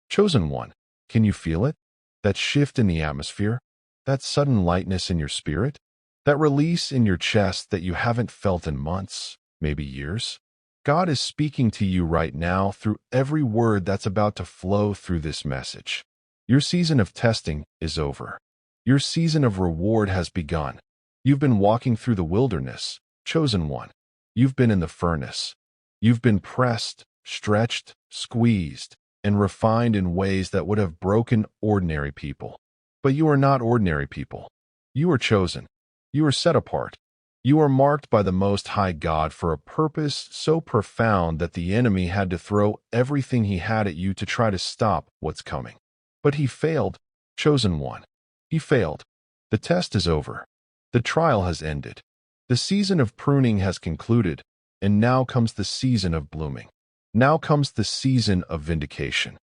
Chosen one, can you feel it? That shift in the atmosphere? That sudden lightness in your spirit? That release in your chest that you haven't felt in months, maybe years? God is speaking to you right now through every word that's about to flow through this message. Your season of testing is over. Your season of reward has begun. You've been walking through the wilderness, chosen one. You've been in the furnace. You've been pressed, stretched, squeezed, and refined in ways that would have broken ordinary people. But you are not ordinary people. You are chosen. You are set apart. You are marked by the Most High God for a purpose so profound that the enemy had to throw everything he had at you to try to stop what's coming. But he failed, chosen one. He failed. The test is over. The trial has ended. The season of pruning has concluded, and now comes the season of blooming. Now comes the season of vindication.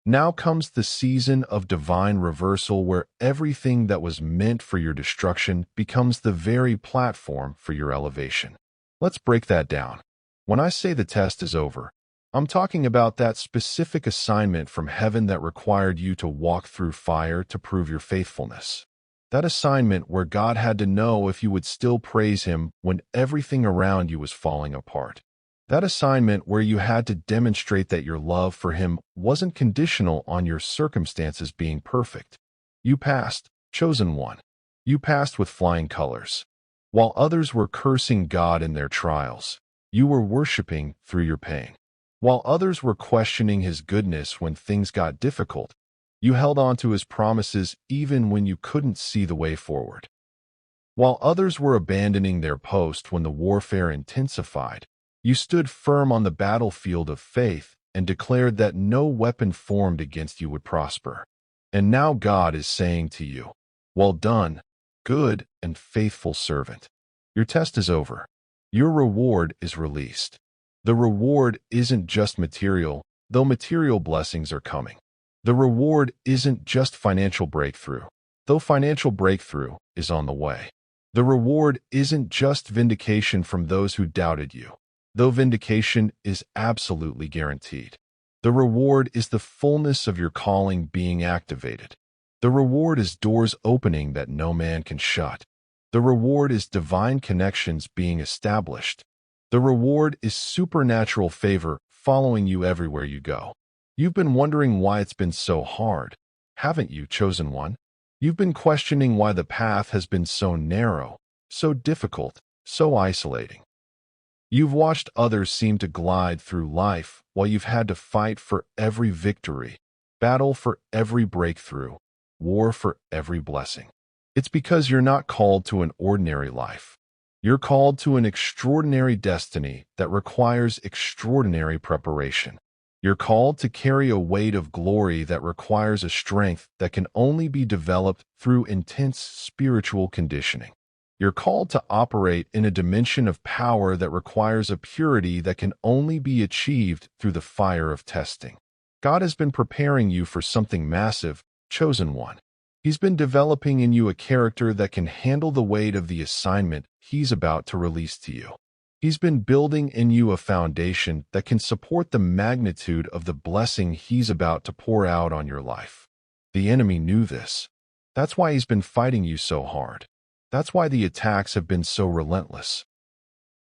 Now comes the season of divine reversal where everything that was meant for your destruction becomes the very platform for your elevation. Let's break that down. When I say the test is over, I'm talking about that specific assignment from heaven that required you to walk through fire to prove your faithfulness. That assignment where God had to know if you would still praise Him when everything around you was falling apart. That assignment where you had to demonstrate that your love for Him wasn't conditional on your circumstances being perfect. You passed, chosen one. You passed with flying colors. While others were cursing God in their trials, you were worshiping through your pain. While others were questioning His goodness when things got difficult, you held on to His promises even when you couldn't see the way forward. While others were abandoning their post when the warfare intensified, you stood firm on the battlefield of faith and declared that no weapon formed against you would prosper. And now God is saying to you, well done, good and faithful servant. Your test is over. Your reward is released. The reward isn't just material, though material blessings are coming. The reward isn't just financial breakthrough, though financial breakthrough is on the way. The reward isn't just vindication from those who doubted you, though vindication is absolutely guaranteed. The reward is the fullness of your calling being activated. The reward is doors opening that no man can shut. The reward is divine connections being established. The reward is supernatural favor following you everywhere you go. You've been wondering why it's been so hard, haven't you, chosen one? You've been questioning why the path has been so narrow, so difficult, so isolating. You've watched others seem to glide through life while you've had to fight for every victory, battle for every breakthrough, war for every blessing. It's because you're not called to an ordinary life. You're called to an extraordinary destiny that requires extraordinary preparation. You're called to carry a weight of glory that requires a strength that can only be developed through intense spiritual conditioning. You're called to operate in a dimension of power that requires a purity that can only be achieved through the fire of testing. God has been preparing you for something massive, chosen one. He's been developing in you a character that can handle the weight of the assignment He's about to release to you. He's been building in you a foundation that can support the magnitude of the blessing He's about to pour out on your life. The enemy knew this. That's why he's been fighting you so hard. That's why the attacks have been so relentless.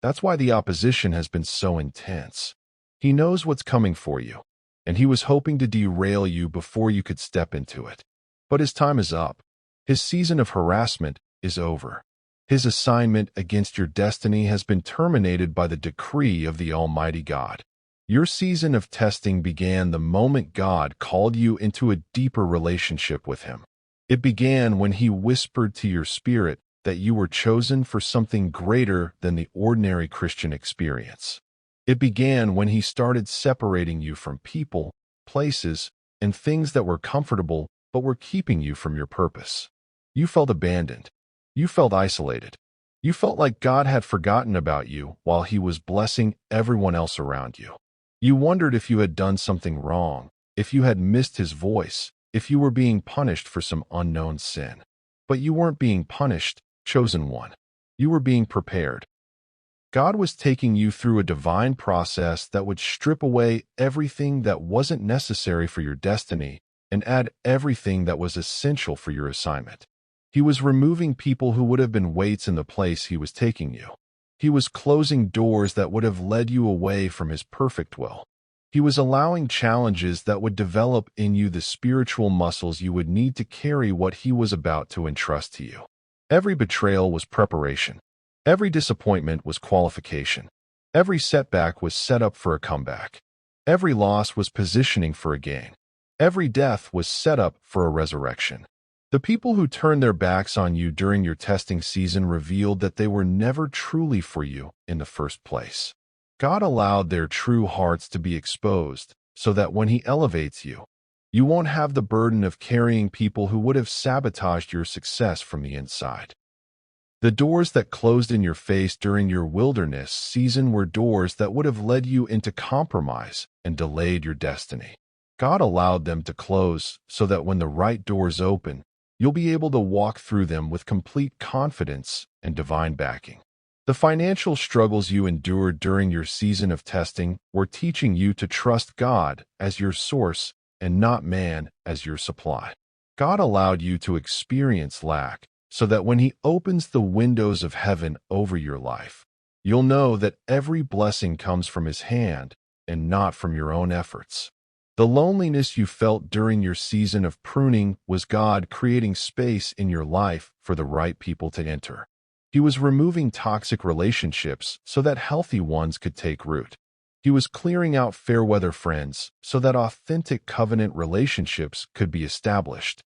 That's why the opposition has been so intense. He knows what's coming for you, and he was hoping to derail you before you could step into it. But his time is up. His season of harassment is over. His assignment against your destiny has been terminated by the decree of the Almighty God. Your season of testing began the moment God called you into a deeper relationship with Him. It began when He whispered to your spirit that you were chosen for something greater than the ordinary Christian experience. It began when He started separating you from people, places, and things that were comfortable but were keeping you from your purpose. You felt abandoned. You felt isolated. You felt like God had forgotten about you while He was blessing everyone else around you. You wondered if you had done something wrong, if you had missed His voice, if you were being punished for some unknown sin. But you weren't being punished, chosen one. You were being prepared. God was taking you through a divine process that would strip away everything that wasn't necessary for your destiny and add everything that was essential for your assignment. He was removing people who would have been weights in the place he was taking you. He was closing doors that would have led you away from his perfect will. He was allowing challenges that would develop in you the spiritual muscles you would need to carry what he was about to entrust to you. Every betrayal was preparation. Every disappointment was qualification. Every setback was set up for a comeback. Every loss was positioning for a gain. Every death was set up for a resurrection. The people who turned their backs on you during your testing season revealed that they were never truly for you in the first place. God allowed their true hearts to be exposed so that when he elevates you, you won't have the burden of carrying people who would have sabotaged your success from the inside. The doors that closed in your face during your wilderness season were doors that would have led you into compromise and delayed your destiny. God allowed them to close so that when the right doors open, you'll be able to walk through them with complete confidence and divine backing. The financial struggles you endured during your season of testing were teaching you to trust God as your source and not man as your supply. God allowed you to experience lack so that when he opens the windows of heaven over your life, you'll know that every blessing comes from his hand and not from your own efforts. The loneliness you felt during your season of pruning was God creating space in your life for the right people to enter. He was removing toxic relationships so that healthy ones could take root. He was clearing out fair-weather friends so that authentic covenant relationships could be established.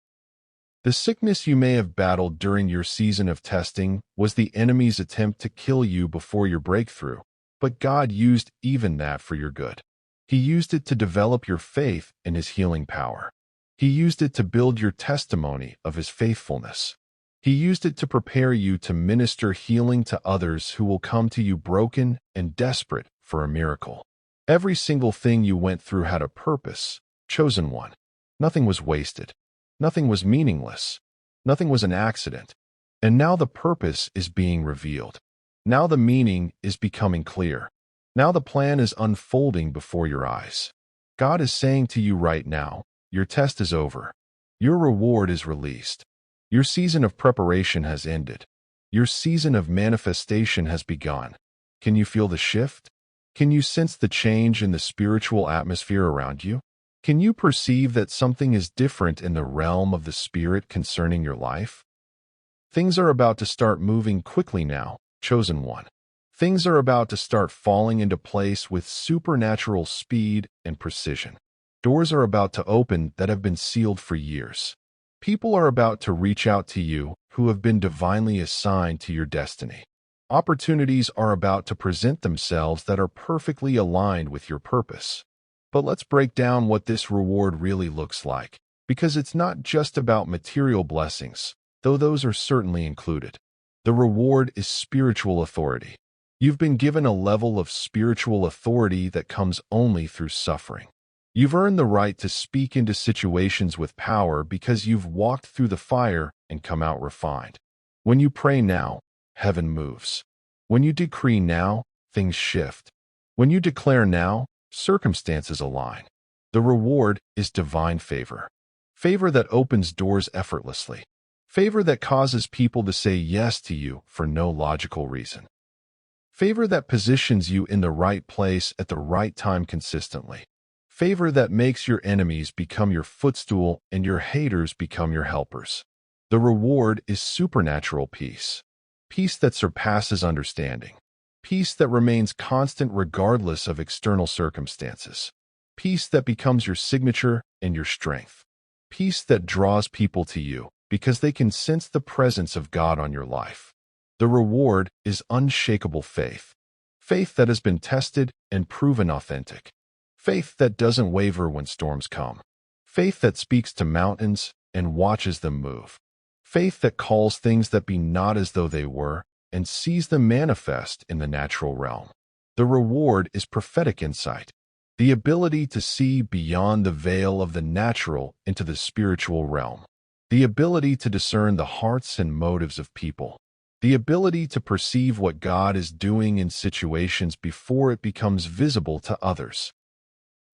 The sickness you may have battled during your season of testing was the enemy's attempt to kill you before your breakthrough, but God used even that for your good. He used it to develop your faith in his healing power. He used it to build your testimony of his faithfulness. He used it to prepare you to minister healing to others who will come to you broken and desperate for a miracle. Every single thing you went through had a purpose, chosen one. Nothing was wasted. Nothing was meaningless. Nothing was an accident. And now the purpose is being revealed. Now the meaning is becoming clear. Now the plan is unfolding before your eyes. God is saying to you right now, your test is over. Your reward is released. Your season of preparation has ended. Your season of manifestation has begun. Can you feel the shift? Can you sense the change in the spiritual atmosphere around you? Can you perceive that something is different in the realm of the Spirit concerning your life? Things are about to start moving quickly now, chosen one. Things are about to start falling into place with supernatural speed and precision. Doors are about to open that have been sealed for years. People are about to reach out to you who have been divinely assigned to your destiny. Opportunities are about to present themselves that are perfectly aligned with your purpose. But let's break down what this reward really looks like, because it's not just about material blessings, though those are certainly included. The reward is spiritual authority. You've been given a level of spiritual authority that comes only through suffering. You've earned the right to speak into situations with power because you've walked through the fire and come out refined. When you pray now, heaven moves. When you decree now, things shift. When you declare now, circumstances align. The reward is divine favor. Favor that opens doors effortlessly. Favor that causes people to say yes to you for no logical reason. Favor that positions you in the right place at the right time consistently. Favor that makes your enemies become your footstool and your haters become your helpers. The reward is supernatural peace. Peace that surpasses understanding. Peace that remains constant regardless of external circumstances. Peace that becomes your signature and your strength. Peace that draws people to you because they can sense the presence of God on your life. The reward is unshakable faith. Faith that has been tested and proven authentic. Faith that doesn't waver when storms come. Faith that speaks to mountains and watches them move. Faith that calls things that be not as though they were and sees them manifest in the natural realm. The reward is prophetic insight, the ability to see beyond the veil of the natural into the spiritual realm, the ability to discern the hearts and motives of people, the ability to perceive what God is doing in situations before it becomes visible to others,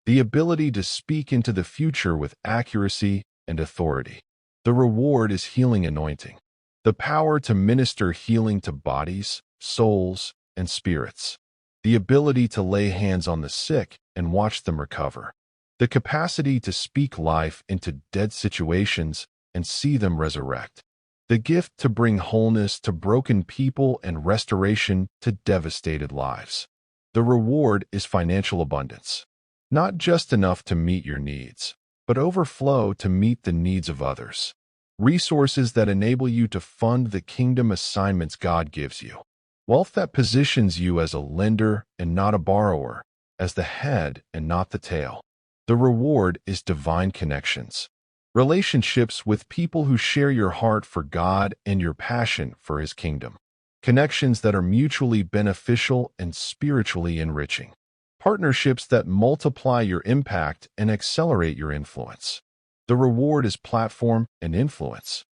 the ability to speak into the future with accuracy and authority. The reward is healing anointing, the power to minister healing to bodies, souls, and spirits, the ability to lay hands on the sick and watch them recover, the capacity to speak life into dead situations and see them resurrect, the gift to bring wholeness to broken people and restoration to devastated lives. The reward is financial abundance, not just enough to meet your needs, but overflow to meet the needs of others. Resources that enable you to fund the kingdom assignments God gives you. Wealth that positions you as a lender and not a borrower, as the head and not the tail. The reward is divine connections. Relationships with people who share your heart for God and your passion for His kingdom. Connections that are mutually beneficial and spiritually enriching. Partnerships that multiply your impact and accelerate your influence. The reward is platform and influence.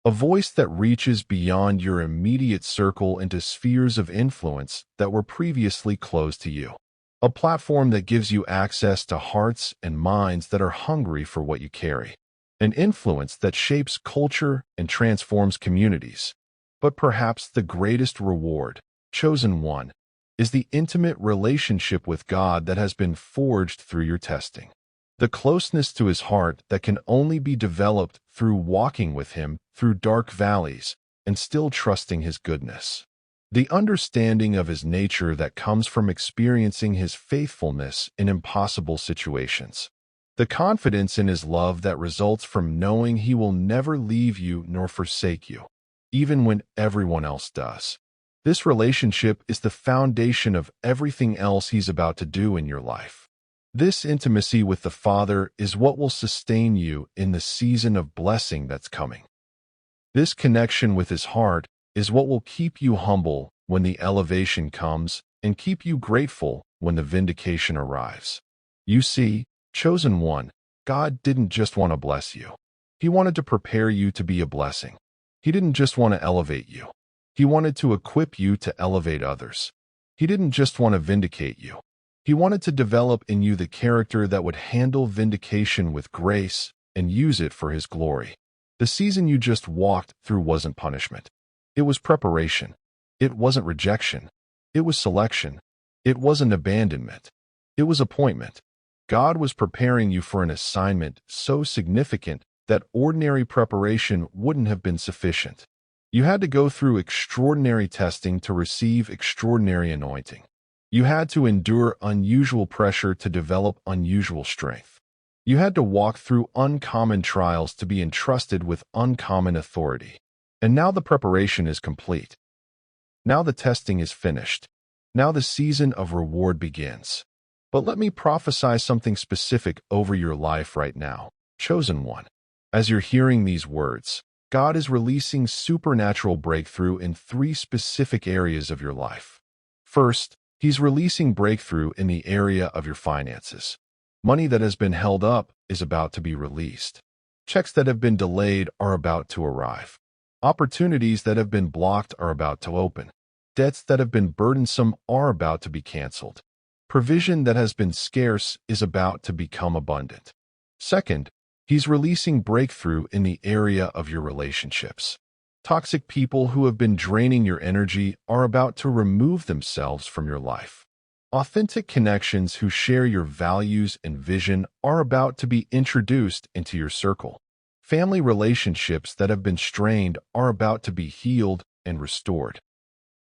A voice that reaches beyond your immediate circle into spheres of influence that were previously closed to you. A platform that gives you access to hearts and minds that are hungry for what you carry. An influence that shapes culture and transforms communities. But perhaps the greatest reward, chosen one, is the intimate relationship with God that has been forged through your testing. The closeness to His heart that can only be developed through walking with Him through dark valleys and still trusting His goodness. The understanding of His nature that comes from experiencing His faithfulness in impossible situations. The confidence in His love that results from knowing He will never leave you nor forsake you, even when everyone else does. This relationship is the foundation of everything else He's about to do in your life. This intimacy with the Father is what will sustain you in the season of blessing that's coming. This connection with His heart is what will keep you humble when the elevation comes and keep you grateful when the vindication arrives. You see, chosen one, God didn't just want to bless you. He wanted to prepare you to be a blessing. He didn't just want to elevate you. He wanted to equip you to elevate others. He didn't just want to vindicate you. He wanted to develop in you the character that would handle vindication with grace and use it for His glory. The season you just walked through wasn't punishment. It was preparation. It wasn't rejection. It was selection. It wasn't abandonment. It was appointment. God was preparing you for an assignment so significant that ordinary preparation wouldn't have been sufficient. You had to go through extraordinary testing to receive extraordinary anointing. You had to endure unusual pressure to develop unusual strength. You had to walk through uncommon trials to be entrusted with uncommon authority. And now the preparation is complete. Now the testing is finished. Now the season of reward begins. But let me prophesy something specific over your life right now, chosen one. As you're hearing these words, God is releasing supernatural breakthrough in 3 specific areas of your life. First, He's releasing breakthrough in the area of your finances. Money that has been held up is about to be released. Checks that have been delayed are about to arrive. Opportunities that have been blocked are about to open. Debts that have been burdensome are about to be canceled. Provision that has been scarce is about to become abundant. Second, He's releasing breakthrough in the area of your relationships. Toxic people who have been draining your energy are about to remove themselves from your life. Authentic connections who share your values and vision are about to be introduced into your circle. Family relationships that have been strained are about to be healed and restored.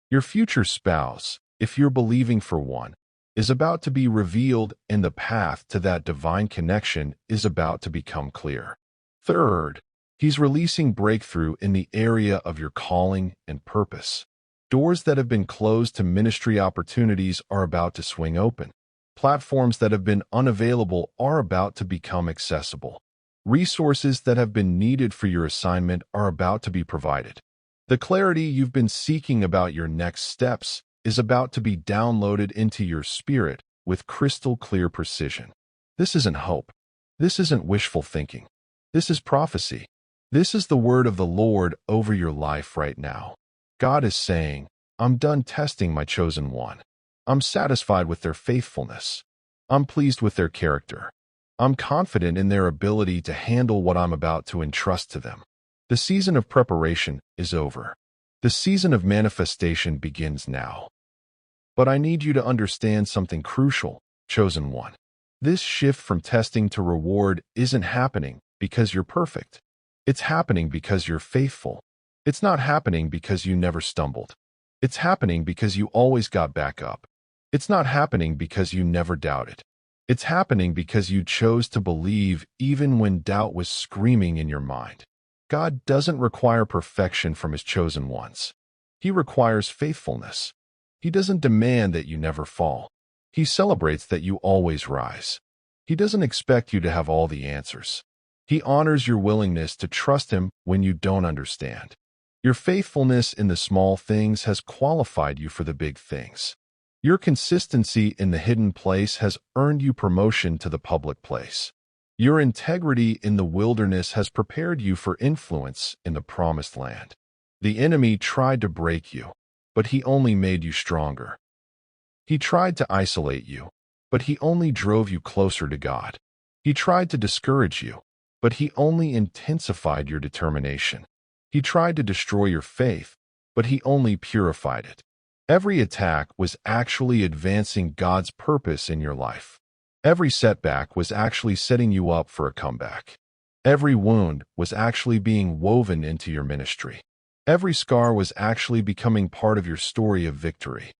Your future spouse, if you're believing for one, is about to be revealed and the path to that divine connection is about to become clear. Third, He's releasing breakthrough in the area of your calling and purpose. Doors that have been closed to ministry opportunities are about to swing open. Platforms that have been unavailable are about to become accessible. Resources that have been needed for your assignment are about to be provided. The clarity you've been seeking about your next steps is about to be downloaded into your spirit with crystal clear precision. This isn't hope. This isn't wishful thinking. This is prophecy. This is the word of the Lord over your life right now. God is saying, I'm done testing my chosen one. I'm satisfied with their faithfulness. I'm pleased with their character. I'm confident in their ability to handle what I'm about to entrust to them. The season of preparation is over. The season of manifestation begins now. But I need you to understand something crucial, chosen one. This shift from testing to reward isn't happening because you're perfect. It's happening because you're faithful. It's not happening because you never stumbled. It's happening because you always got back up. It's not happening because you never doubted. It's happening because you chose to believe even when doubt was screaming in your mind. God doesn't require perfection from His chosen ones. He requires faithfulness. He doesn't demand that you never fall. He celebrates that you always rise. He doesn't expect you to have all the answers. He honors your willingness to trust Him when you don't understand. Your faithfulness in the small things has qualified you for the big things. Your consistency in the hidden place has earned you promotion to the public place. Your integrity in the wilderness has prepared you for influence in the promised land. The enemy tried to break you, but he only made you stronger. He tried to isolate you, but he only drove you closer to God. He tried to discourage you, but he only intensified your determination. He tried to destroy your faith, but he only purified it. Every attack was actually advancing God's purpose in your life. Every setback was actually setting you up for a comeback. Every wound was actually being woven into your ministry. Every scar was actually becoming part of your story of victory.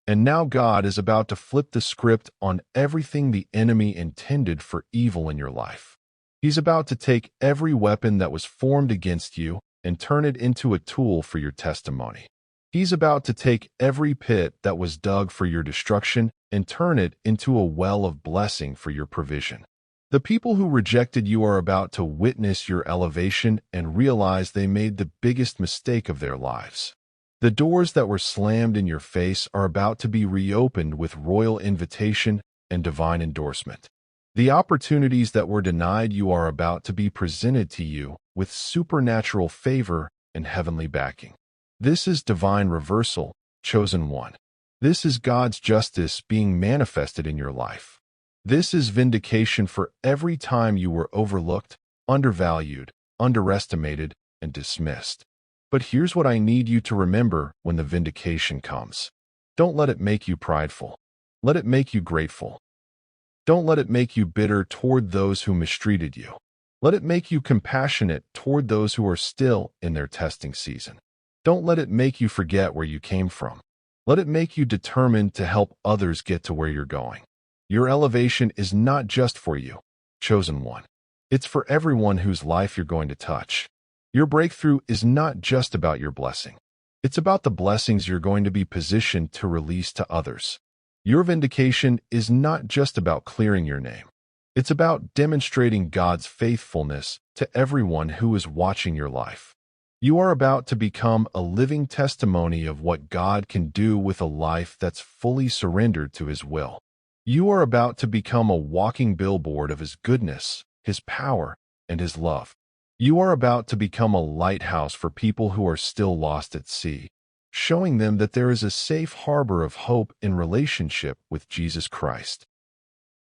And now God is about to flip the script on everything the enemy intended for evil in your life. He's about to take every weapon that was formed against you and turn it into a tool for your testimony. He's about to take every pit that was dug for your destruction and turn it into a well of blessing for your provision. The people who rejected you are about to witness your elevation and realize they made the biggest mistake of their lives. The doors that were slammed in your face are about to be reopened with royal invitation and divine endorsement. The opportunities that were denied you are about to be presented to you with supernatural favor and heavenly backing. This is divine reversal, chosen one. This is God's justice being manifested in your life. This is vindication for every time you were overlooked, undervalued, underestimated, and dismissed. But here's what I need you to remember when the vindication comes. Don't let it make you prideful. Let it make you grateful. Don't let it make you bitter toward those who mistreated you. Let it make you compassionate toward those who are still in their testing season. Don't let it make you forget where you came from. Let it make you determined to help others get to where you're going. Your elevation is not just for you, chosen one. It's for everyone whose life you're going to touch. Your breakthrough is not just about your blessing. It's about the blessings you're going to be positioned to release to others. Your vindication is not just about clearing your name. It's about demonstrating God's faithfulness to everyone who is watching your life. You are about to become a living testimony of what God can do with a life that's fully surrendered to His will. You are about to become a walking billboard of His goodness, His power, and His love. You are about to become a lighthouse for people who are still lost at sea, showing them that there is a safe harbor of hope in relationship with Jesus Christ.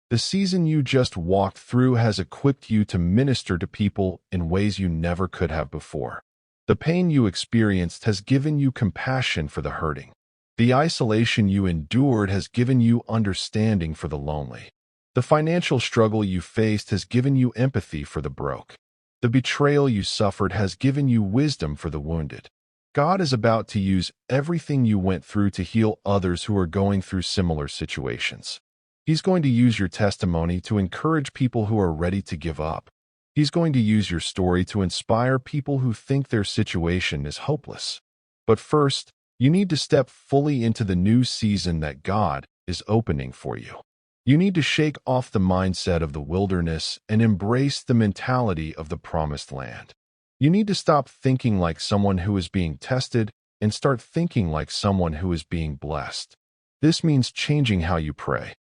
The season you just walked through has equipped you to minister to people in ways you never could have before. The pain you experienced has given you compassion for the hurting. The isolation you endured has given you understanding for the lonely. The financial struggle you faced has given you empathy for the broke. The betrayal you suffered has given you wisdom for the wounded. God is about to use everything you went through to heal others who are going through similar situations. He's going to use your testimony to encourage people who are ready to give up. He's going to use your story to inspire people who think their situation is hopeless. But first, you need to step fully into the new season that God is opening for you. You need to shake off the mindset of the wilderness and embrace the mentality of the promised land. You need to stop thinking like someone who is being tested and start thinking like someone who is being blessed. This means changing how you pray.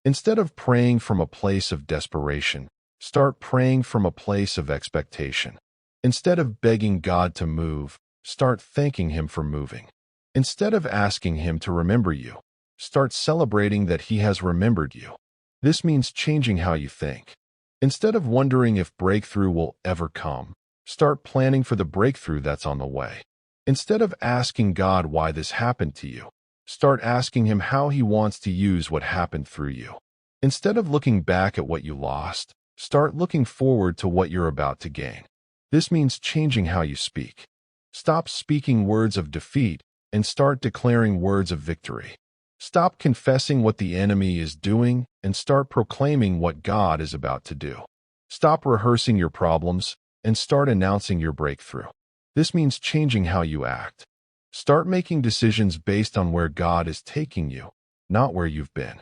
Instead of praying from a place of desperation, start praying from a place of expectation. Instead of begging God to move, start thanking Him for moving. Instead of asking Him to remember you, start celebrating that He has remembered you. This means changing how you think. Instead of wondering if breakthrough will ever come, start planning for the breakthrough that's on the way. Instead of asking God why this happened to you, start asking Him how He wants to use what happened through you. Instead of looking back at what you lost, start looking forward to what you're about to gain. This means changing how you speak. Stop speaking words of defeat and start declaring words of victory. Stop confessing what the enemy is doing and start proclaiming what God is about to do. Stop rehearsing your problems and start announcing your breakthrough. This means changing how you act. Start making decisions based on where God is taking you, not where you've been.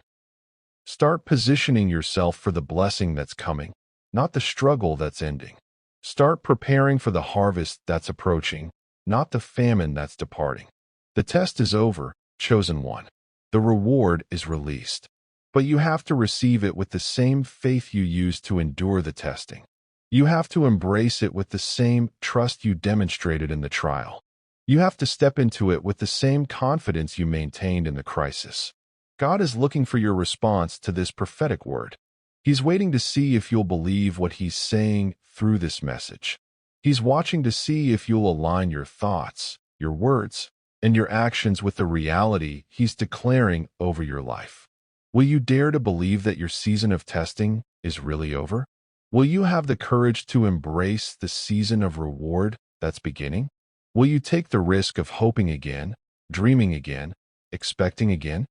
Start positioning yourself for the blessing that's coming, not the struggle that's ending. Start preparing for the harvest that's approaching, not the famine that's departing. The test is over, chosen one. The reward is released. But you have to receive it with the same faith you used to endure the testing. You have to embrace it with the same trust you demonstrated in the trial. You have to step into it with the same confidence you maintained in the crisis. God is looking for your response to this prophetic word. He's waiting to see if you'll believe what He's saying through this message. He's watching to see if you'll align your thoughts, your words, and your actions with the reality He's declaring over your life. Will you dare to believe that your season of testing is really over? Will you have the courage to embrace the season of reward that's beginning? Will you take the risk of hoping again, dreaming again, expecting again?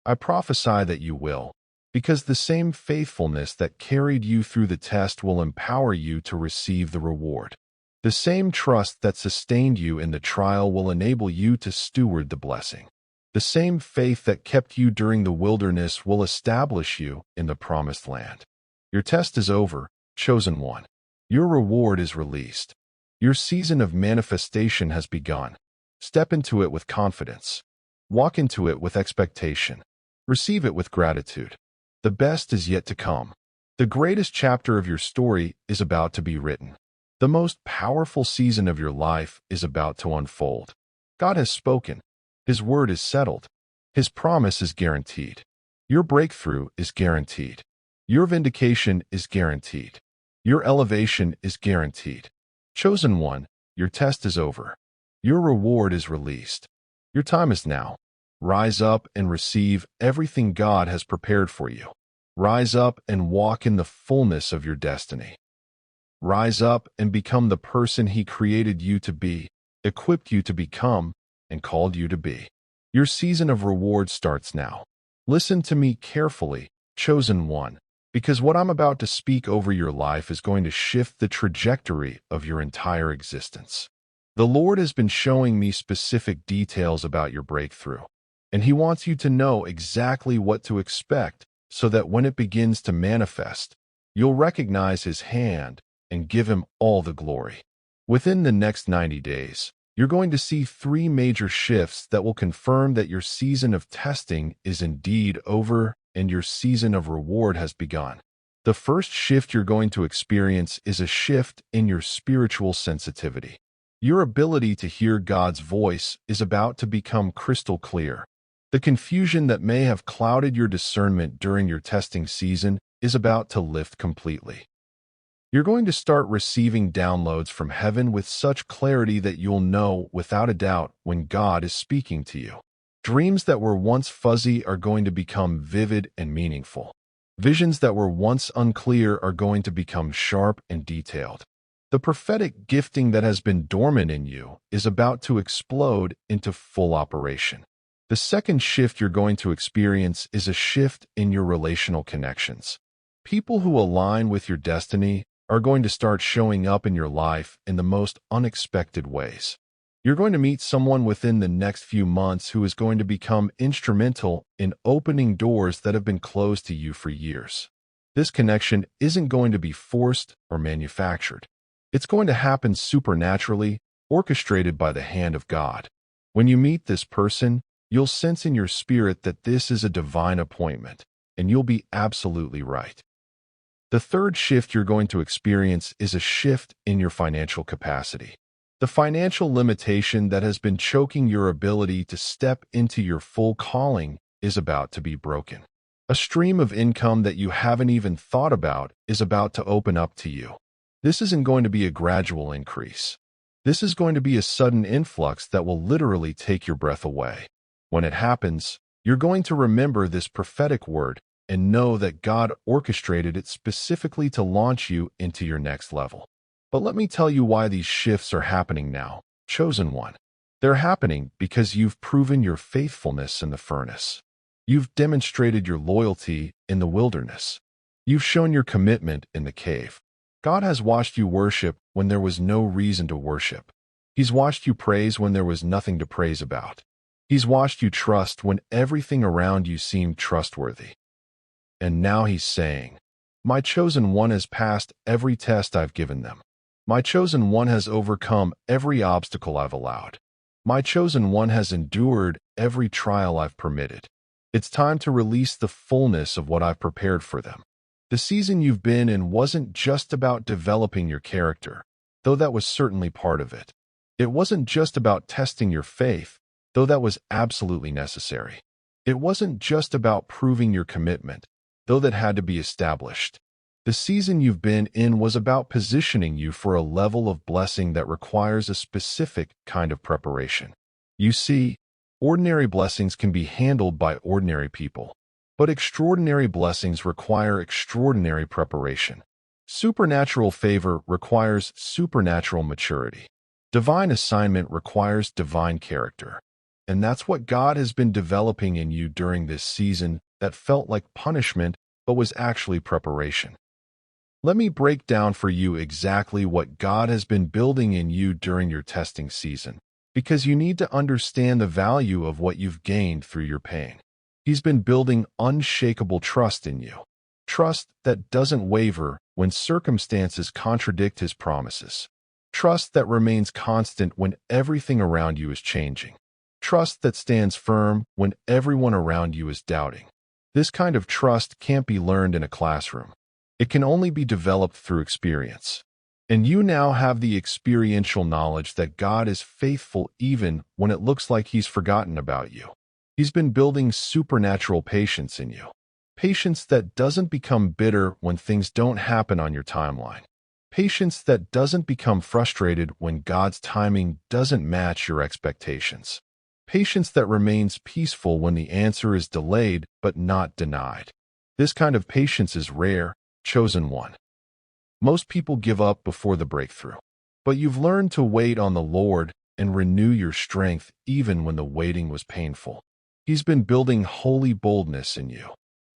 I prophesy that you will, because the same faithfulness that carried you through the test will empower you to receive the reward. The same trust that sustained you in the trial will enable you to steward the blessing. The same faith that kept you during the wilderness will establish you in the promised land. Your test is over, chosen one. Your reward is released. Your season of manifestation has begun. Step into it with confidence. Walk into it with expectation. Receive it with gratitude. The best is yet to come. The greatest chapter of your story is about to be written. The most powerful season of your life is about to unfold. God has spoken. His word is settled. His promise is guaranteed. Your breakthrough is guaranteed. Your vindication is guaranteed. Your elevation is guaranteed. Chosen one, your test is over. Your reward is released. Your time is now. Rise up and receive everything God has prepared for you. Rise up and walk in the fullness of your destiny. Rise up and become the person He created you to be, equipped you to become, and called you to be. Your season of reward starts now. Listen to me carefully, chosen one, because what I'm about to speak over your life is going to shift the trajectory of your entire existence. The Lord has been showing me specific details about your breakthrough, and He wants you to know exactly what to expect so that when it begins to manifest, you'll recognize His hand and give Him all the glory. Within the next 90 days, you're going to see 3 major shifts that will confirm that your season of testing is indeed over and your season of reward has begun. The first shift you're going to experience is a shift in your spiritual sensitivity. Your ability to hear God's voice is about to become crystal clear. The confusion that may have clouded your discernment during your testing season is about to lift completely. You're going to start receiving downloads from heaven with such clarity that you'll know without a doubt when God is speaking to you. Dreams that were once fuzzy are going to become vivid and meaningful. Visions that were once unclear are going to become sharp and detailed. The prophetic gifting that has been dormant in you is about to explode into full operation. The second shift you're going to experience is a shift in your relational connections. People who align with your destiny are going to start showing up in your life in the most unexpected ways. You're going to meet someone within the next few months who is going to become instrumental in opening doors that have been closed to you for years. This connection isn't going to be forced or manufactured. It's going to happen supernaturally, orchestrated by the hand of God. When you meet this person, you'll sense in your spirit that this is a divine appointment, and you'll be absolutely right. The third shift you're going to experience is a shift in your financial capacity. The financial limitation that has been choking your ability to step into your full calling is about to be broken. A stream of income that you haven't even thought about is about to open up to you. This isn't going to be a gradual increase. This is going to be a sudden influx that will literally take your breath away. When it happens, you're going to remember this prophetic word and know that God orchestrated it specifically to launch you into your next level. But let me tell you why these shifts are happening now, chosen one. They're happening because you've proven your faithfulness in the furnace. You've demonstrated your loyalty in the wilderness. You've shown your commitment in the cave. God has watched you worship when there was no reason to worship. He's watched you praise when there was nothing to praise about. He's watched you trust when everything around you seemed trustworthy. And now he's saying, "My chosen one has passed every test I've given them. My chosen one has overcome every obstacle I've allowed. My chosen one has endured every trial I've permitted. It's time to release the fullness of what I've prepared for them." The season you've been in wasn't just about developing your character, though that was certainly part of it. It wasn't just about testing your faith, though that was absolutely necessary. It wasn't just about proving your commitment, though that had to be established. The season you've been in was about positioning you for a level of blessing that requires a specific kind of preparation. You see, ordinary blessings can be handled by ordinary people, but extraordinary blessings require extraordinary preparation. Supernatural favor requires supernatural maturity. Divine assignment requires divine character. And that's what God has been developing in you during this season that felt like punishment but was actually preparation. Let me break down for you exactly what God has been building in you during your testing season, because you need to understand the value of what you've gained through your pain. He's been building unshakable trust in you, trust that doesn't waver when circumstances contradict his promises, trust that remains constant when everything around you is changing, trust that stands firm when everyone around you is doubting. This kind of trust can't be learned in a classroom. It can only be developed through experience. And you now have the experiential knowledge that God is faithful even when it looks like he's forgotten about you. He's been building supernatural patience in you. Patience that doesn't become bitter when things don't happen on your timeline. Patience that doesn't become frustrated when God's timing doesn't match your expectations. Patience that remains peaceful when the answer is delayed but not denied. This kind of patience is rare, chosen one. Most people give up before the breakthrough, but you've learned to wait on the Lord and renew your strength even when the waiting was painful. He's been building holy boldness in you.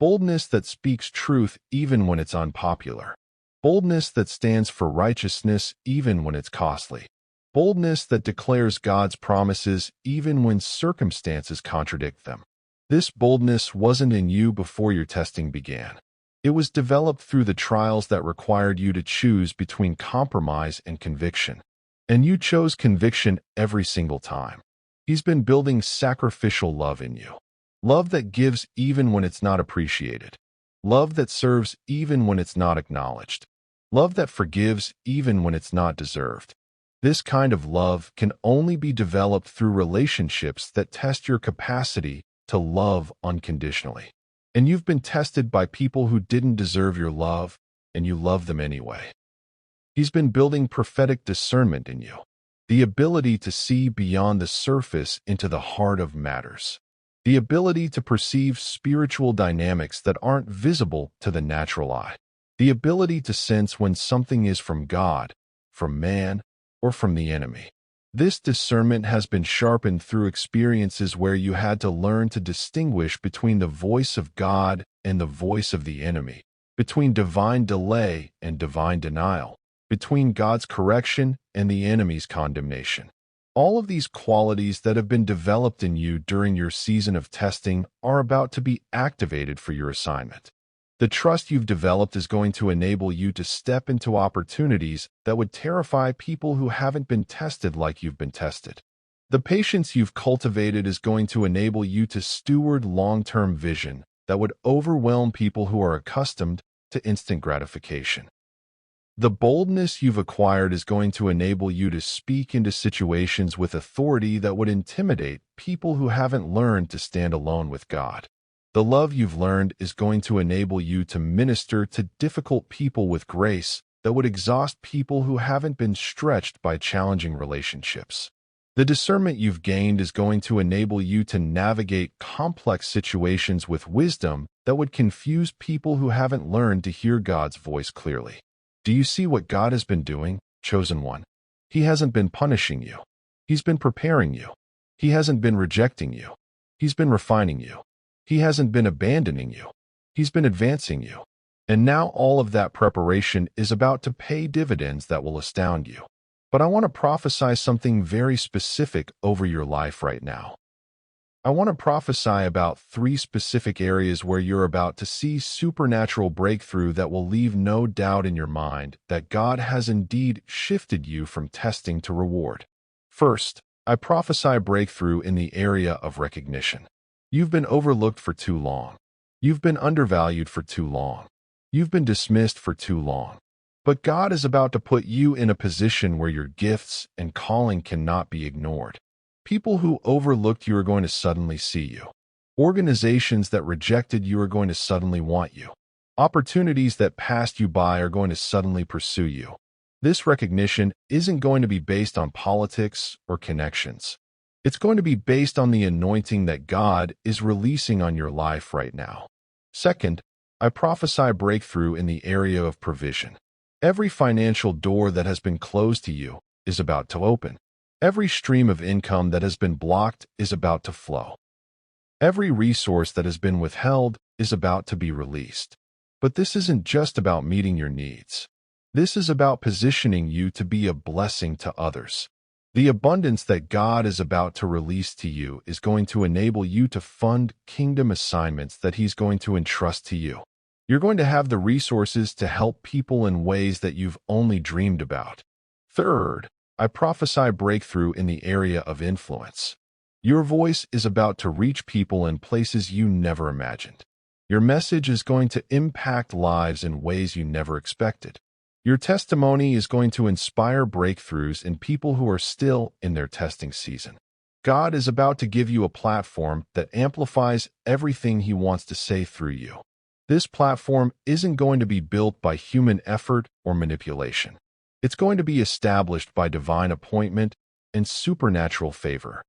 Boldness that speaks truth even when it's unpopular. Boldness that stands for righteousness even when it's costly. Boldness that declares God's promises even when circumstances contradict them. This boldness wasn't in you before your testing began. It was developed through the trials that required you to choose between compromise and conviction. And you chose conviction every single time. He's been building sacrificial love in you. Love that gives even when it's not appreciated. Love that serves even when it's not acknowledged. Love that forgives even when it's not deserved. This kind of love can only be developed through relationships that test your capacity to love unconditionally. And you've been tested by people who didn't deserve your love, and you love them anyway. He's been building prophetic discernment in you, the ability to see beyond the surface into the heart of matters, the ability to perceive spiritual dynamics that aren't visible to the natural eye, the ability to sense when something is from God, from man, or from the enemy. This discernment has been sharpened through experiences where you had to learn to distinguish between the voice of God and the voice of the enemy, between divine delay and divine denial, between God's correction and the enemy's condemnation. All of these qualities that have been developed in you during your season of testing are about to be activated for your assignment. The trust you've developed is going to enable you to step into opportunities that would terrify people who haven't been tested like you've been tested. The patience you've cultivated is going to enable you to steward long-term vision that would overwhelm people who are accustomed to instant gratification. The boldness you've acquired is going to enable you to speak into situations with authority that would intimidate people who haven't learned to stand alone with God. The love you've learned is going to enable you to minister to difficult people with grace that would exhaust people who haven't been stretched by challenging relationships. The discernment you've gained is going to enable you to navigate complex situations with wisdom that would confuse people who haven't learned to hear God's voice clearly. Do you see what God has been doing, chosen one? He hasn't been punishing you. He's been preparing you. He hasn't been rejecting you. He's been refining you. He hasn't been abandoning you. He's been advancing you. And now all of that preparation is about to pay dividends that will astound you. But I want to prophesy something very specific over your life right now. I want to prophesy about 3 specific areas where you're about to see supernatural breakthrough that will leave no doubt in your mind that God has indeed shifted you from testing to reward. First, I prophesy breakthrough in the area of recognition. You've been overlooked for too long. You've been undervalued for too long. You've been dismissed for too long. But God is about to put you in a position where your gifts and calling cannot be ignored. People who overlooked you are going to suddenly see you. Organizations that rejected you are going to suddenly want you. Opportunities that passed you by are going to suddenly pursue you. This recognition isn't going to be based on politics or connections. It's going to be based on the anointing that God is releasing on your life right now. Second, I prophesy breakthrough in the area of provision. Every financial door that has been closed to you is about to open. Every stream of income that has been blocked is about to flow. Every resource that has been withheld is about to be released. But this isn't just about meeting your needs. This is about positioning you to be a blessing to others. The abundance that God is about to release to you is going to enable you to fund kingdom assignments that He's going to entrust to you. You're going to have the resources to help people in ways that you've only dreamed about. Third, I prophesy breakthrough in the area of influence. Your voice is about to reach people in places you never imagined. Your message is going to impact lives in ways you never expected. Your testimony is going to inspire breakthroughs in people who are still in their testing season. God is about to give you a platform that amplifies everything He wants to say through you. This platform isn't going to be built by human effort or manipulation. It's going to be established by divine appointment and supernatural favor.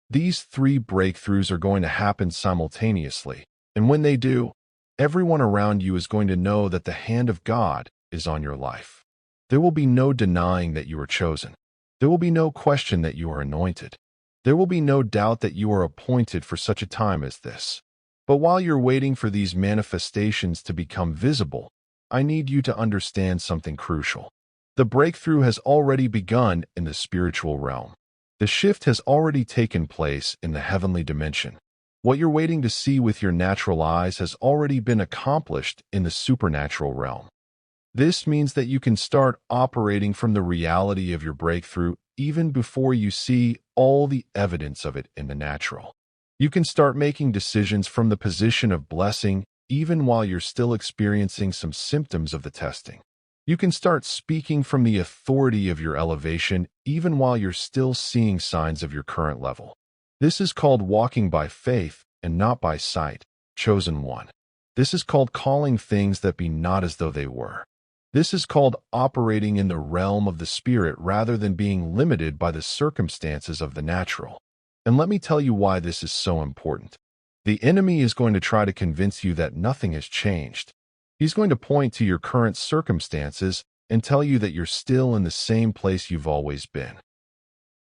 These 3 breakthroughs are going to happen simultaneously, and when they do, everyone around you is going to know that the hand of God is on your life. There will be no denying that you are chosen. There will be no question that you are anointed. There will be no doubt that you are appointed for such a time as this. But while you're waiting for these manifestations to become visible, I need you to understand something crucial. The breakthrough has already begun in the spiritual realm. The shift has already taken place in the heavenly dimension. What you're waiting to see with your natural eyes has already been accomplished in the supernatural realm. This means that you can start operating from the reality of your breakthrough even before you see all the evidence of it in the natural. You can start making decisions from the position of blessing even while you're still experiencing some symptoms of the testing. You can start speaking from the authority of your elevation even while you're still seeing signs of your current level. This is called walking by faith and not by sight, chosen one. This is called calling things that be not as though they were. This is called operating in the realm of the Spirit rather than being limited by the circumstances of the natural. And let me tell you why this is so important. The enemy is going to try to convince you that nothing has changed. He's going to point to your current circumstances and tell you that you're still in the same place you've always been.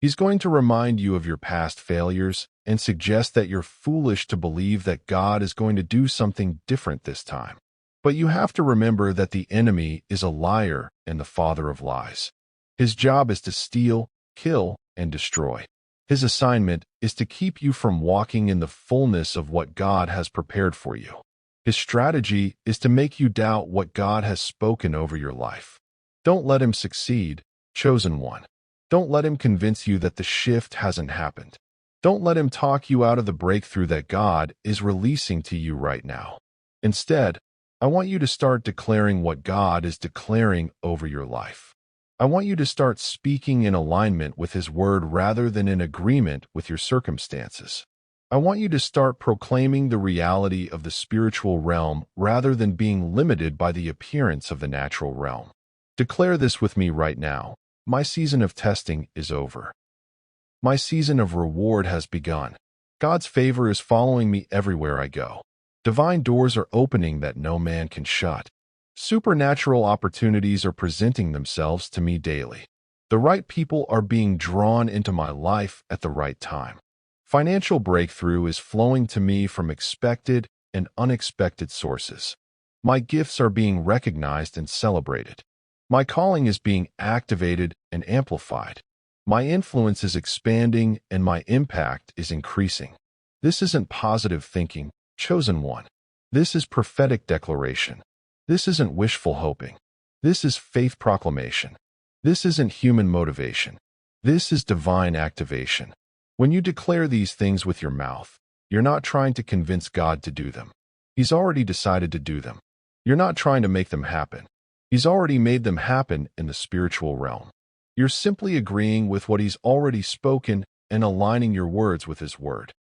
He's going to remind you of your past failures and suggest that you're foolish to believe that God is going to do something different this time. But you have to remember that the enemy is a liar and the father of lies. His job is to steal, kill, and destroy. His assignment is to keep you from walking in the fullness of what God has prepared for you. His strategy is to make you doubt what God has spoken over your life. Don't let him succeed, chosen one. Don't let him convince you that the shift hasn't happened. Don't let him talk you out of the breakthrough that God is releasing to you right now. Instead, I want you to start declaring what God is declaring over your life. I want you to start speaking in alignment with His Word rather than in agreement with your circumstances. I want you to start proclaiming the reality of the spiritual realm rather than being limited by the appearance of the natural realm. Declare this with me right now. My season of testing is over. My season of reward has begun. God's favor is following me everywhere I go. Divine doors are opening that no man can shut. Supernatural opportunities are presenting themselves to me daily. The right people are being drawn into my life at the right time. Financial breakthrough is flowing to me from expected and unexpected sources. My gifts are being recognized and celebrated. My calling is being activated and amplified. My influence is expanding and my impact is increasing. This isn't positive thinking, chosen one. This is prophetic declaration. This isn't wishful hoping. This is faith proclamation. This isn't human motivation. This is divine activation. When you declare these things with your mouth, you're not trying to convince God to do them. He's already decided to do them. You're not trying to make them happen. He's already made them happen in the spiritual realm. You're simply agreeing with what He's already spoken and aligning your words with His Word.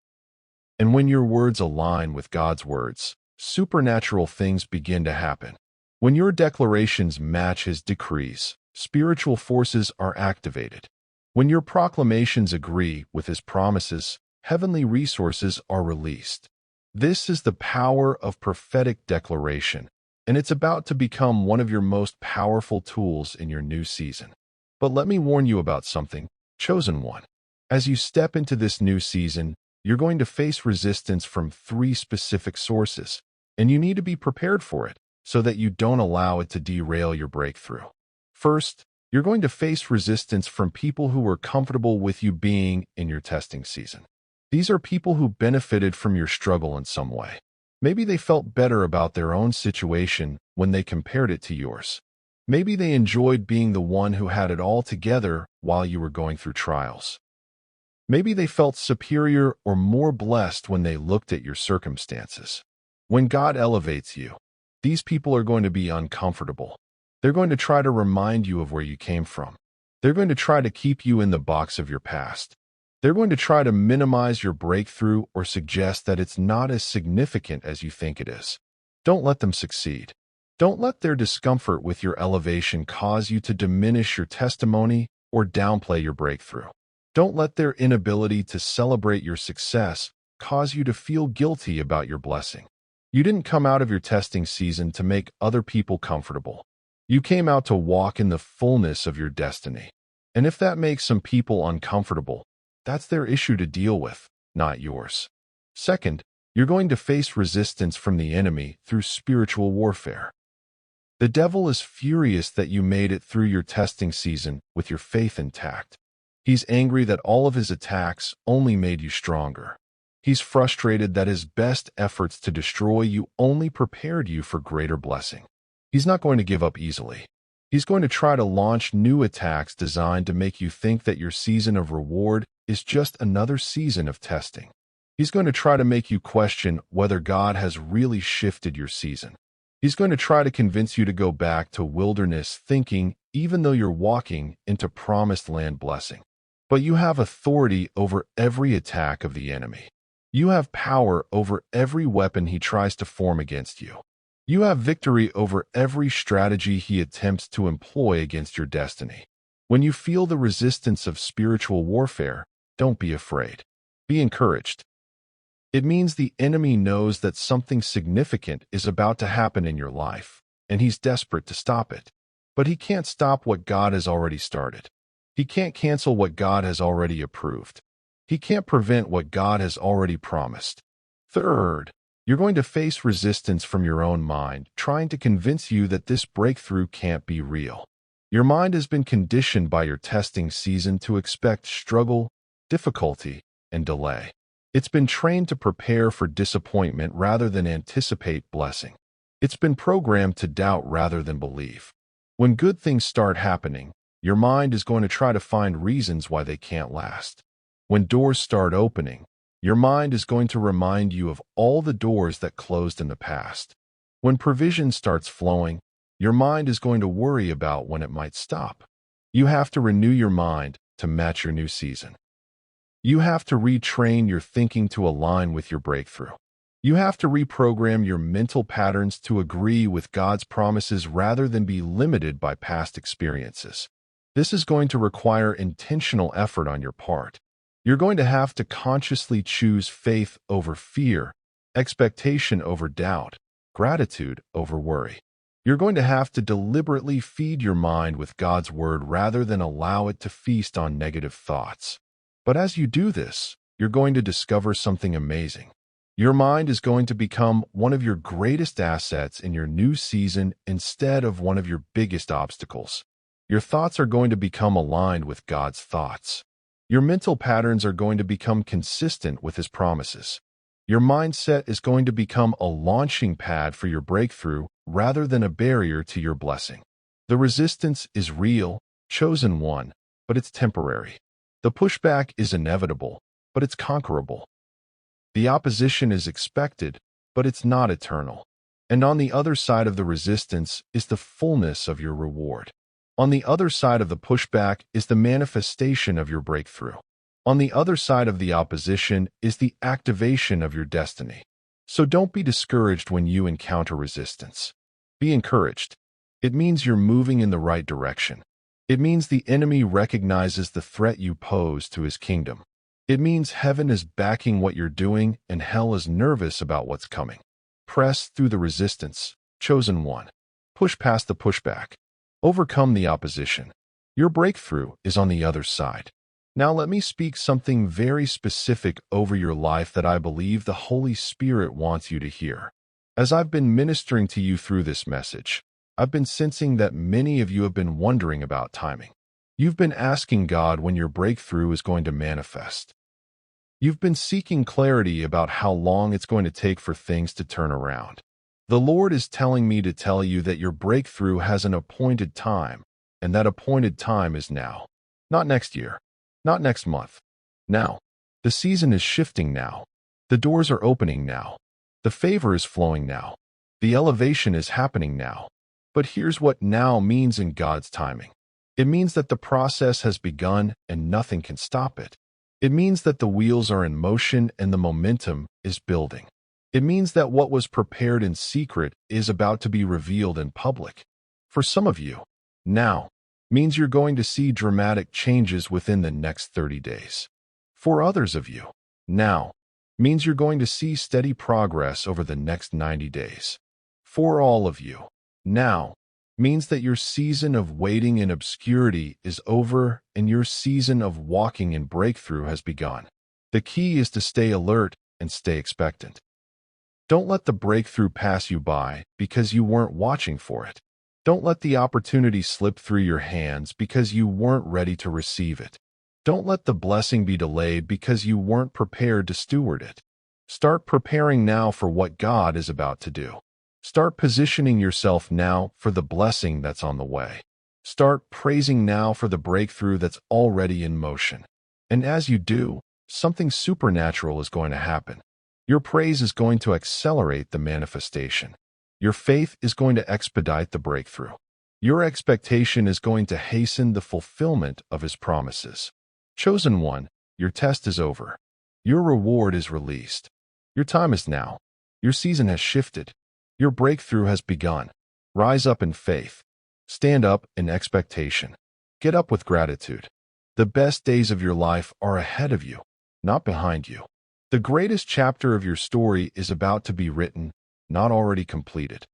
And when your words align with God's words, supernatural things begin to happen. When your declarations match His decrees, spiritual forces are activated. When your proclamations agree with His promises, heavenly resources are released. This is the power of prophetic declaration, and it's about to become one of your most powerful tools in your new season. But let me warn you about something, chosen one. As you step into this new season, you're going to face resistance from 3 specific sources, and you need to be prepared for it so that you don't allow it to derail your breakthrough. First, you're going to face resistance from people who are comfortable with you being in your testing season. These are people who benefited from your struggle in some way. Maybe they felt better about their own situation when they compared it to yours. Maybe they enjoyed being the one who had it all together while you were going through trials. Maybe they felt superior or more blessed when they looked at your circumstances. When God elevates you, these people are going to be uncomfortable. They're going to try to remind you of where you came from. They're going to try to keep you in the box of your past. They're going to try to minimize your breakthrough or suggest that it's not as significant as you think it is. Don't let them succeed. Don't let their discomfort with your elevation cause you to diminish your testimony or downplay your breakthrough. Don't let their inability to celebrate your success cause you to feel guilty about your blessing. You didn't come out of your testing season to make other people comfortable. You came out to walk in the fullness of your destiny. And if that makes some people uncomfortable, that's their issue to deal with, not yours. Second, you're going to face resistance from the enemy through spiritual warfare. The devil is furious that you made it through your testing season with your faith intact. He's angry that all of his attacks only made you stronger. He's frustrated that his best efforts to destroy you only prepared you for greater blessing. He's not going to give up easily. He's going to try to launch new attacks designed to make you think that your season of reward is just another season of testing. He's going to try to make you question whether God has really shifted your season. He's going to try to convince you to go back to wilderness thinking, even though you're walking into promised land blessing. But you have authority over every attack of the enemy. You have power over every weapon he tries to form against you. You have victory over every strategy he attempts to employ against your destiny. When you feel the resistance of spiritual warfare, don't be afraid. Be encouraged. It means the enemy knows that something significant is about to happen in your life, and he's desperate to stop it. But he can't stop what God has already started. He can't cancel what God has already approved. He can't prevent what God has already promised. Third, you're going to face resistance from your own mind, trying to convince you that this breakthrough can't be real. Your mind has been conditioned by your testing season to expect struggle, difficulty, and delay. It's been trained to prepare for disappointment rather than anticipate blessing. It's been programmed to doubt rather than believe. When good things start happening, your mind is going to try to find reasons why they can't last. When doors start opening, your mind is going to remind you of all the doors that closed in the past. When provision starts flowing, your mind is going to worry about when it might stop. You have to renew your mind to match your new season. You have to retrain your thinking to align with your breakthrough. You have to reprogram your mental patterns to agree with God's promises rather than be limited by past experiences. This is going to require intentional effort on your part. You're going to have to consciously choose faith over fear, expectation over doubt, gratitude over worry. You're going to have to deliberately feed your mind with God's word rather than allow it to feast on negative thoughts. But as you do this, you're going to discover something amazing. Your mind is going to become one of your greatest assets in your new season instead of one of your biggest obstacles. Your thoughts are going to become aligned with God's thoughts. Your mental patterns are going to become consistent with His promises. Your mindset is going to become a launching pad for your breakthrough rather than a barrier to your blessing. The resistance is real, chosen one, but it's temporary. The pushback is inevitable, but it's conquerable. The opposition is expected, but it's not eternal. And on the other side of the resistance is the fullness of your reward. On the other side of the pushback is the manifestation of your breakthrough. On the other side of the opposition is the activation of your destiny. So don't be discouraged when you encounter resistance. Be encouraged. It means you're moving in the right direction. It means the enemy recognizes the threat you pose to his kingdom. It means heaven is backing what you're doing and hell is nervous about what's coming. Press through the resistance, chosen one. Push past the pushback. Overcome the opposition. Your breakthrough is on the other side. Now let me speak something very specific over your life that I believe the Holy Spirit wants you to hear. As I've been ministering to you through this message, I've been sensing that many of you have been wondering about timing. You've been asking God when your breakthrough is going to manifest. You've been seeking clarity about how long it's going to take for things to turn around. The Lord is telling me to tell you that your breakthrough has an appointed time, and that appointed time is now. Not next year. Not next month. Now. The season is shifting now. The doors are opening now. The favor is flowing now. The elevation is happening now. But here's what now means in God's timing. It means that the process has begun and nothing can stop it. It means that the wheels are in motion and the momentum is building. It means that what was prepared in secret is about to be revealed in public. For some of you, now means you're going to see dramatic changes within the next 30 days. For others of you, now means you're going to see steady progress over the next 90 days. For all of you, now means that your season of waiting in obscurity is over and your season of walking in breakthrough has begun. The key is to stay alert and stay expectant. Don't let the breakthrough pass you by because you weren't watching for it. Don't let the opportunity slip through your hands because you weren't ready to receive it. Don't let the blessing be delayed because you weren't prepared to steward it. Start preparing now for what God is about to do. Start positioning yourself now for the blessing that's on the way. Start praising now for the breakthrough that's already in motion. And as you do, something supernatural is going to happen. Your praise is going to accelerate the manifestation. Your faith is going to expedite the breakthrough. Your expectation is going to hasten the fulfillment of His promises. Chosen one, your test is over. Your reward is released. Your time is now. Your season has shifted. Your breakthrough has begun. Rise up in faith. Stand up in expectation. Get up with gratitude. The best days of your life are ahead of you, not behind you. The greatest chapter of your story is about to be written, not already completed.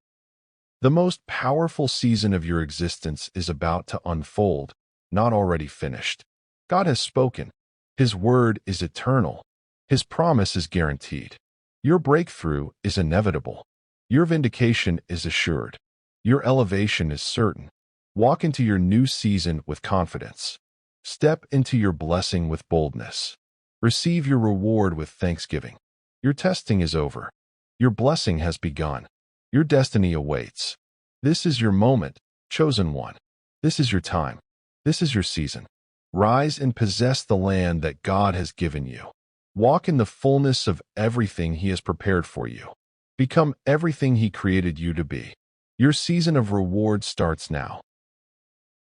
The most powerful season of your existence is about to unfold, not already finished. God has spoken. His word is eternal. His promise is guaranteed. Your breakthrough is inevitable. Your vindication is assured. Your elevation is certain. Walk into your new season with confidence. Step into your blessing with boldness. Receive your reward with thanksgiving. Your testing is over. Your blessing has begun. Your destiny awaits. This is your moment, chosen one. This is your time. This is your season. Rise and possess the land that God has given you. Walk in the fullness of everything He has prepared for you. Become everything He created you to be. Your season of reward starts now.